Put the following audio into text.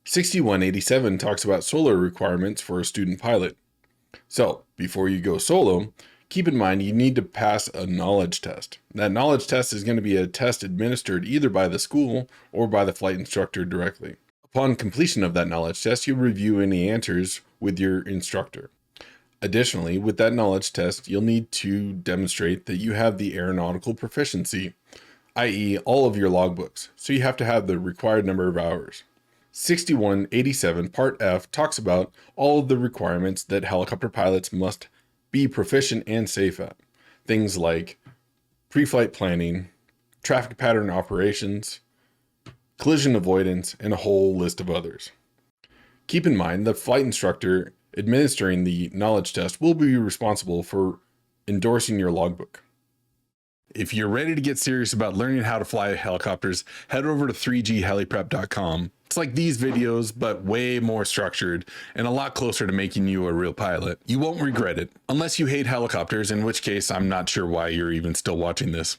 61.87 talks about solo requirements for a student pilot. So, before you go solo, keep in mind you need to pass a knowledge test. That knowledge test is going to be a test administered either by the school or by the flight instructor directly. Upon completion of that knowledge test, you'll review any answers with your instructor. Additionally, with that knowledge test, you'll need to demonstrate that you have the aeronautical proficiency, i.e. all of your logbooks, so you have to have the required number of hours. 61.87 Part F talks about all of the requirements that helicopter pilots must be proficient and safe at. Things like pre-flight planning, traffic pattern operations, collision avoidance, and a whole list of others. Keep in mind the flight instructor administering the knowledge test will be responsible for endorsing your logbook. If you're ready to get serious about learning how to fly helicopters, head over to 3gheliprep.com. It's like these videos, but way more structured and a lot closer to making you a real pilot. You won't regret it, unless you hate helicopters, in which case I'm not sure why you're even still watching this.